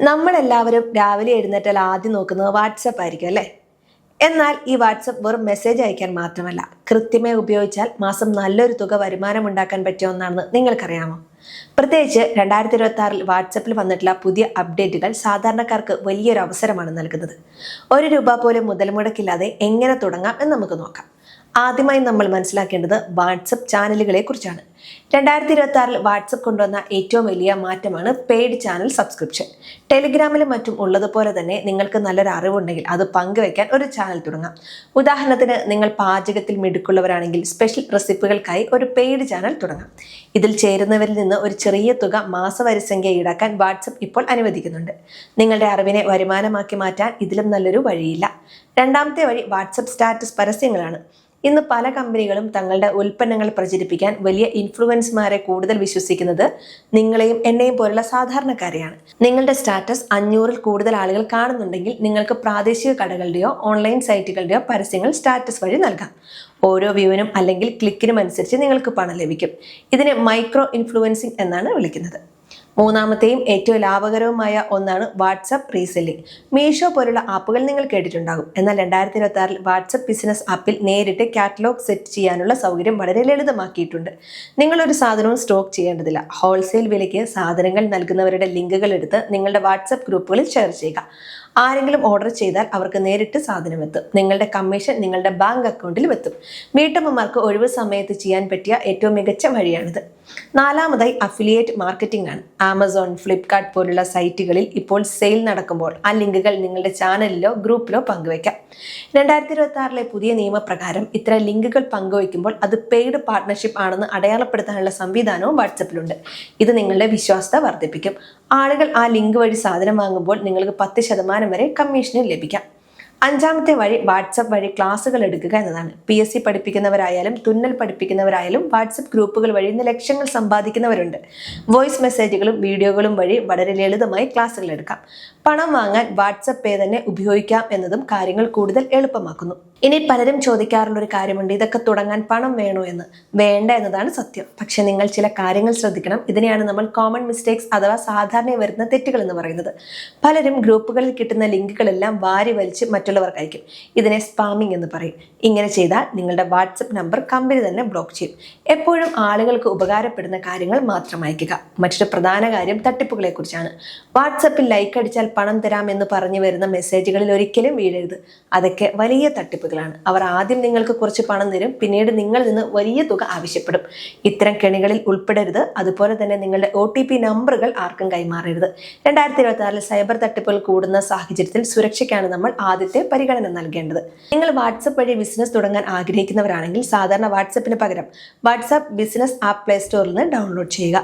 നമ്മളെല്ലാവരും രാവിലെ എഴുന്നേറ്റാൽ ആദ്യം നോക്കുന്നത് വാട്സപ്പ് ആയിരിക്കും അല്ലേ? എന്നാൽ ഈ വാട്സപ്പ് വെറും മെസ്സേജ് അയക്കാൻ മാത്രമല്ല, കൃത്യമായി ഉപയോഗിച്ചാൽ മാസം നല്ലൊരു തുക വരുമാനം ഉണ്ടാക്കാൻ പറ്റിയ ഒന്നാണെന്ന് നിങ്ങൾക്കറിയാമോ? പ്രത്യേകിച്ച് 2026 വാട്സപ്പിൽ വന്നിട്ടുള്ള പുതിയ അപ്ഡേറ്റുകൾ സാധാരണക്കാർക്ക് വലിയൊരു അവസരമാണ് നൽകുന്നത്. ₹1 പോലും മുതൽ മുടക്കില്ലാതെ എങ്ങനെ തുടങ്ങാം എന്ന് നമുക്ക് നോക്കാം. ആദ്യമായി നമ്മൾ മനസ്സിലാക്കേണ്ടത് വാട്സപ്പ് ചാനലുകളെ കുറിച്ചാണ്. 2026 വാട്സപ്പ് കൊണ്ടുവന്ന ഏറ്റവും വലിയ മാറ്റമാണ് പെയ്ഡ് ചാനൽ സബ്സ്ക്രിപ്ഷൻ. ടെലിഗ്രാമിലും മറ്റും ഉള്ളതുപോലെ തന്നെ നിങ്ങൾക്ക് നല്ലൊരു അറിവുണ്ടെങ്കിൽ അത് പങ്കുവയ്ക്കാൻ ഒരു ചാനൽ തുടങ്ങാം. ഉദാഹരണത്തിന്, നിങ്ങൾ പാചകത്തിൽ മിടുക്കുള്ളവരാണെങ്കിൽ സ്പെഷ്യൽ റെസിപ്പികൾക്കായി ഒരു പെയ്ഡ് ചാനൽ തുടങ്ങാം. ഇതിൽ ചേരുന്നവരിൽ നിന്ന് ഒരു ചെറിയ തുക മാസവരിസംഖ്യ ഈടാക്കാൻ വാട്സപ്പ് ഇപ്പോൾ അനുവദിക്കുന്നുണ്ട്. നിങ്ങളുടെ അറിവിനെ വരുമാനമാക്കി മാറ്റാൻ ഇതിലും നല്ലൊരു വഴിയില്ല. രണ്ടാമത്തെ വഴി വാട്സപ്പ് സ്റ്റാറ്റസ് പരസ്യങ്ങളാണ്. ഇന്ന് പല കമ്പനികളും തങ്ങളുടെ ഉൽപ്പന്നങ്ങൾ പ്രചരിപ്പിക്കാൻ വലിയ ഇൻഫ്ലുവൻസ്മാരെ കൂടുതൽ വിശ്വസിക്കുന്നത് നിങ്ങളെയും എന്നെയും പോലുള്ള സാധാരണക്കാരെയാണ്. നിങ്ങളുടെ സ്റ്റാറ്റസ് 500-ൽ കൂടുതൽ ആളുകൾ കാണുന്നുണ്ടെങ്കിൽ നിങ്ങൾക്ക് പ്രാദേശിക കടകളുടെയോ ഓൺലൈൻ സൈറ്റുകളുടെയോ പരസ്യങ്ങൾ സ്റ്റാറ്റസ് വഴി നൽകാം. ഓരോ വ്യൂവിനും അല്ലെങ്കിൽ ക്ലിക്കിനും അനുസരിച്ച് നിങ്ങൾക്ക് പണം ലഭിക്കും. ഇതിനെ മൈക്രോ ഇൻഫ്ലുവൻസിംഗ് എന്നാണ് വിളിക്കുന്നത്. മൂന്നാമത്തെയും ഏറ്റവും ലാഭകരവുമായ ഒന്നാണ് വാട്സപ്പ് റീസെല്ലിംഗ്. മീഷോ പോലുള്ള ആപ്പുകൾ നിങ്ങൾ കേട്ടിട്ടുണ്ടാകും. എന്നാൽ 2026 വാട്സപ്പ് ബിസിനസ് ആപ്പിൽ നേരിട്ട് കാറ്റലോഗ് സെറ്റ് ചെയ്യാനുള്ള സൗകര്യം വളരെ ലളിതമാക്കിയിട്ടുണ്ട്. നിങ്ങളൊരു സാധനവും സ്റ്റോക്ക് ചെയ്യേണ്ടതില്ല. ഹോൾസെയിൽ വിലയ്ക്ക് സാധനങ്ങൾ നൽകുന്നവരുടെ ലിങ്കുകൾ എടുത്ത് നിങ്ങളുടെ വാട്സപ്പ് ഗ്രൂപ്പുകളിൽ ഷെയർ ചെയ്യുക. ആരെങ്കിലും ഓർഡർ ചെയ്താൽ അവർക്ക് നേരിട്ട് സാധനം എത്തും. നിങ്ങളുടെ കമ്മീഷൻ നിങ്ങളുടെ ബാങ്ക് അക്കൗണ്ടിൽ എത്തും. വീട്ടമ്മമാർക്ക് ഒഴിവ് സമയത്ത് ചെയ്യാൻ പറ്റിയ ഏറ്റവും മികച്ച വഴിയാണിത്. നാലാമതായി അഫിലിയേറ്റ് മാർക്കറ്റിംഗ് ആണ്. ആമസോൺ, ഫ്ലിപ്കാർട്ട് പോലുള്ള സൈറ്റുകളിൽ ഇപ്പോൾ സെയിൽ നടക്കുമ്പോൾ ആ ലിങ്കുകൾ നിങ്ങളുടെ ചാനലിലോ ഗ്രൂപ്പിലോ പങ്കുവയ്ക്കാം. 2026 പുതിയ നിയമപ്രകാരം ഇത്തരം ലിങ്കുകൾ പങ്കുവയ്ക്കുമ്പോൾ അത് പെയ്ഡ് പാർട്ട്ണർഷിപ്പ് ആണെന്ന് അടയാളപ്പെടുത്താനുള്ള സംവിധാനവും വാട്സപ്പിലുണ്ട്. ഇത് നിങ്ങളുടെ വിശ്വാസ്യത വർദ്ധിപ്പിക്കും. ആളുകൾ ആ ലിങ്ക് വഴി സാധനം വാങ്ങുമ്പോൾ നിങ്ങൾക്ക് 10% വരെ കമ്മീഷനും ലഭിക്കാം. അഞ്ചാമത്തെ വഴി വാട്സപ്പ് വഴി ക്ലാസുകൾ എടുക്കുക എന്നതാണ്. PSC പഠിപ്പിക്കുന്നവരായാലും തുന്നൽ പഠിപ്പിക്കുന്നവരായാലും വാട്സപ്പ് ഗ്രൂപ്പുകൾ വഴി ഇന്ന് ലക്ഷങ്ങൾ സമ്പാദിക്കുന്നവരുണ്ട്. വോയിസ് മെസ്സേജുകളും വീഡിയോകളും വഴി വളരെ ലളിതമായി ക്ലാസുകൾ എടുക്കാം. പണം വാങ്ങാൻ വാട്സപ്പ് പേ തന്നെ ഉപയോഗിക്കാം എന്നതും കാര്യങ്ങൾ കൂടുതൽ എളുപ്പമാക്കുന്നു. ഇനി പലരും ചോദിക്കാറുള്ള ഒരു കാര്യമുണ്ട്, ഇതൊക്കെ തുടങ്ങാൻ പണം വേണോ എന്ന്. വേണ്ട എന്നതാണ് സത്യം. പക്ഷെ നിങ്ങൾ ചില കാര്യങ്ങൾ ശ്രദ്ധിക്കണം. ഇതിനെയാണ് നമ്മൾ കോമൺ മിസ്റ്റേക്സ് അഥവാ സാധാരണ വരുന്ന തെറ്റുകൾ എന്ന് പറയുന്നത്. പലരും ഗ്രൂപ്പുകളിൽ കിട്ടുന്ന ലിങ്കുകളെല്ലാം വാരി വലിച്ച് മറ്റുള്ളവർക്ക് അയക്കും. ഇതിനെ സ്പാമിംഗ് എന്ന് പറയും. ഇങ്ങനെ ചെയ്താൽ നിങ്ങളുടെ വാട്സപ്പ് നമ്പർ കമ്പനി തന്നെ ബ്ലോക്ക് ചെയ്യും. എപ്പോഴും ആളുകൾക്ക് ഉപകാരപ്പെടുന്ന കാര്യങ്ങൾ മാത്രം അയക്കുക. മറ്റൊരു പ്രധാന കാര്യം തട്ടിപ്പുകളെ കുറിച്ചാണ്. വാട്സപ്പിൽ ലൈക്ക് അടിച്ചാൽ പണം തരാം എന്ന് പറഞ്ഞു വരുന്ന മെസ്സേജുകളിൽ ഒരിക്കലും വീഴരുത്. അതൊക്കെ വലിയ തട്ടിപ്പുകളാണ്. അവർ ആദ്യം നിങ്ങൾക്ക് കുറച്ച് പണം തരും, പിന്നീട് നിങ്ങളിൽ നിന്ന് വലിയ തുക ആവശ്യപ്പെടും. ഇത്തരം കെണികളിൽ ഉൾപ്പെടരുത്. അതുപോലെ തന്നെ നിങ്ങളുടെ OTP നമ്പറുകൾ ആർക്കും കൈമാറരുത്. 2026 സൈബർ തട്ടിപ്പുകൾ കൂടുന്ന സാഹചര്യത്തിൽ സുരക്ഷയ്ക്കാണ് നമ്മൾ ആദ്യത്തെ പരിഗണന നൽകേണ്ടത്. നിങ്ങൾ വാട്സപ്പ് വഴി ബിസിനസ് തുടങ്ങാൻ ആഗ്രഹിക്കുന്നവരാണെങ്കിൽ സാധാരണ വാട്സപ്പിന് പകരം വാട്സാപ്പ് ബിസിനസ് ആപ്പ് പ്ലേ സ്റ്റോറിൽ നിന്ന് ഡൗൺലോഡ് ചെയ്യുക.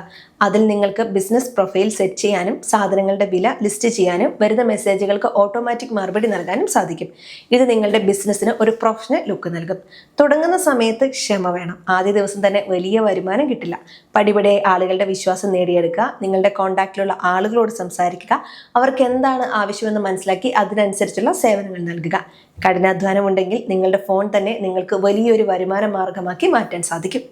അതിൽ നിങ്ങൾക്ക് ബിസിനസ് പ്രൊഫൈൽ സെറ്റ് ചെയ്യാനും സാധനങ്ങളുടെ വില ലിസ്റ്റ് ചെയ്യാനും വരുന്ന മെസ്സേജുകൾക്ക് ഓട്ടോമാറ്റിക് മറുപടി നൽകാനും സാധിക്കും. ഇത് നിങ്ങളുടെ ബിസിനസ്സിന് ഒരു പ്രൊഫഷണൽ ലുക്ക് നൽകും. തുടങ്ങുന്ന സമയത്ത് ക്ഷമ വേണം. ആദ്യ ദിവസം തന്നെ വലിയ വരുമാനം കിട്ടില്ല. പടിപടിയായി ആളുകളുടെ വിശ്വാസം നേടിയെടുക്കുക. നിങ്ങളുടെ കോൺടാക്റ്റിലുള്ള ആളുകളോട് സംസാരിക്കുക. അവർക്ക് എന്താണ് ആവശ്യമെന്ന് മനസ്സിലാക്കി അതിനനുസരിച്ചുള്ള സേവനങ്ങൾ നൽകുക. കഠിനാധ്വാനം ഉണ്ടെങ്കിൽ നിങ്ങളുടെ ഫോൺ തന്നെ നിങ്ങൾക്ക് വലിയൊരു വരുമാന മാർഗമാക്കി മാറ്റാൻ സാധിക്കും.